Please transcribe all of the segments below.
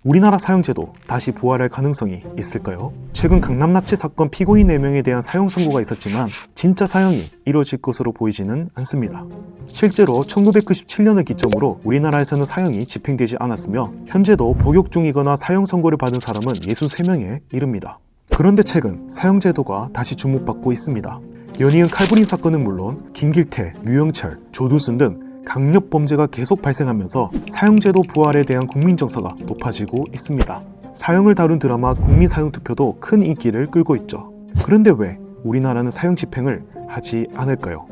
우리나라 사형제도 다시 부활할 가능성이 있을까요? 최근 강남 납치 사건 피고인 4명에 대한 사형 선고가 있었지만 진짜 사형이 이루어질 것으로 보이지는 않습니다. 실제로 1997년을 기점으로 우리나라에서는 사형이 집행되지 않았으며 현재도 복역 중이거나 사형 선고를 받은 사람은 63명에 이릅니다. 그런데 최근 사형제도가 다시 주목받고 있습니다. 연이은 칼부림 사건은 물론 김길태, 유영철, 조두순 등 강력 범죄가 계속 발생하면서 사형제도 부활에 대한 국민 정서가 높아지고 있습니다. 사형을 다룬 드라마 국민사형투표도 큰 인기를 끌고 있죠. 그런데 왜 우리나라는 사형 집행을 하지 않을까요?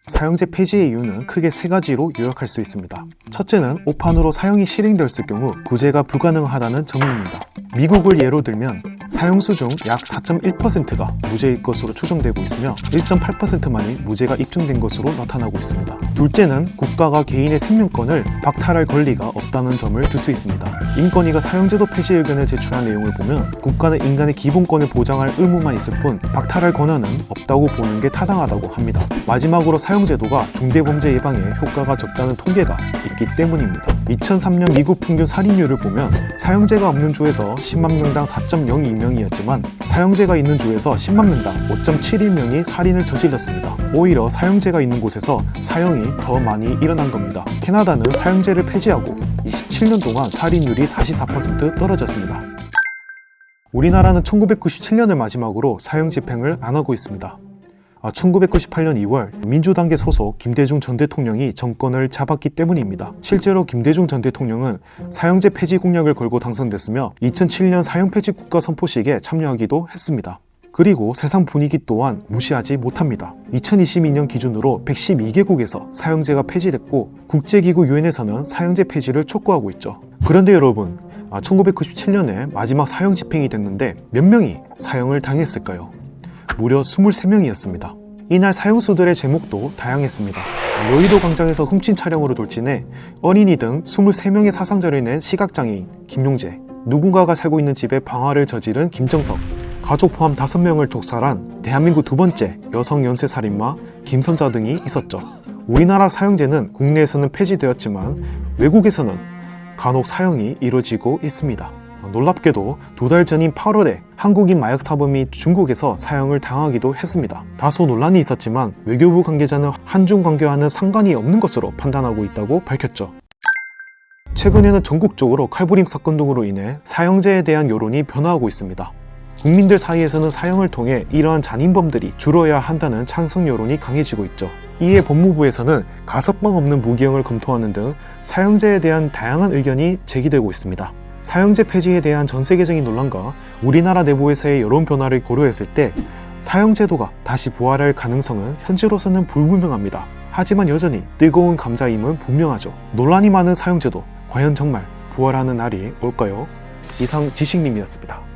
사형제 폐지의 이유는 크게 3가지로 요약할 수 있습니다. 첫째는 오판으로 사형이 실행되었을 경우 구제가 불가능하다는 점입니다. 미국을 예로 들면 사형수 중 약 4.1%가 무죄일 것으로 추정되고 있으며 1.8%만이 무죄가 입증된 것으로 나타나고 있습니다. 둘째는 국가가 개인의 생명권을 박탈할 권리가 없다는 점을 들 수 있습니다. 인권위가 사형제도 폐지 의견을 제출한 내용을 보면 국가는 인간의 기본권을 보장할 의무만 있을 뿐 박탈할 권한은 없다고 보는 게 타당하다고 합니다. 마지막으로 사형제도가 중대범죄 예방에 효과가 적다는 통계가 있기 때문입니다. 2003년 미국 평균 살인율을 보면 사형제가 없는 주에서 10만 명당 4.02명이었지만 사형제가 있는 주에서 10만 명당 5.71명이 살인을 저질렀습니다. 오히려 사형제가 있는 곳에서 사형이 더 많이 일어난 겁니다. 캐나다는 사형제를 폐지하고 27년 동안 살인율이 44% 떨어졌습니다. 우리나라는 1997년을 마지막으로 사형 집행을 안 하고 있습니다. 1998년 2월 민주당계 소속 김대중 전 대통령이 정권을 잡았기 때문입니다. 실제로 김대중 전 대통령은 사형제 폐지 공약을 걸고 당선됐으며 2007년 사형 폐지 국가 선포식에 참여하기도 했습니다. 그리고 세상 분위기 또한 무시하지 못합니다. 2022년 기준으로 112개국에서 사형제가 폐지됐고 국제기구 유엔에서는 사형제 폐지를 촉구하고 있죠. 그런데 여러분, 1997년에 마지막 사형 집행이 됐는데 몇 명이 사형을 당했을까요? 무려 23명이었습니다. 이날 사형수들의 제목도 다양했습니다. 여의도 광장에서 훔친 차량으로 돌진해 어린이 등 23명의 사상자를 낸 시각장애인 김용재, 누군가가 살고 있는 집에 방화를 저지른 김정석, 가족 포함 5명을 독살한 대한민국 2번째 여성 연쇄살인마 김선자 등이 있었죠. 우리나라 사형제는 국내에서는 폐지되었지만 외국에서는 간혹 사형이 이루어지고 있습니다. 놀랍게도 2달 전인 8월에 한국인 마약 사범이 중국에서 사형을 당하기도 했습니다. 다소 논란이 있었지만 외교부 관계자는 한중 관계와는 상관이 없는 것으로 판단하고 있다고 밝혔죠. 최근에는 전국적으로 칼부림 사건 등으로 인해 사형제에 대한 여론이 변화하고 있습니다. 국민들 사이에서는 사형을 통해 이러한 잔인범들이 줄어야 한다는 찬성 여론이 강해지고 있죠. 이에 법무부에서는 가석방 없는 무기형을 검토하는 등 사형제에 대한 다양한 의견이 제기되고 있습니다. 사형제 폐지에 대한 전 세계적인 논란과 우리나라 내부에서의 여론 변화를 고려했을 때 사형제도가 다시 부활할 가능성은 현재로서는 불분명합니다. 하지만 여전히 뜨거운 감자임은 분명하죠. 논란이 많은 사형제도 과연 정말 부활하는 날이 올까요? 이상 지식님이었습니다.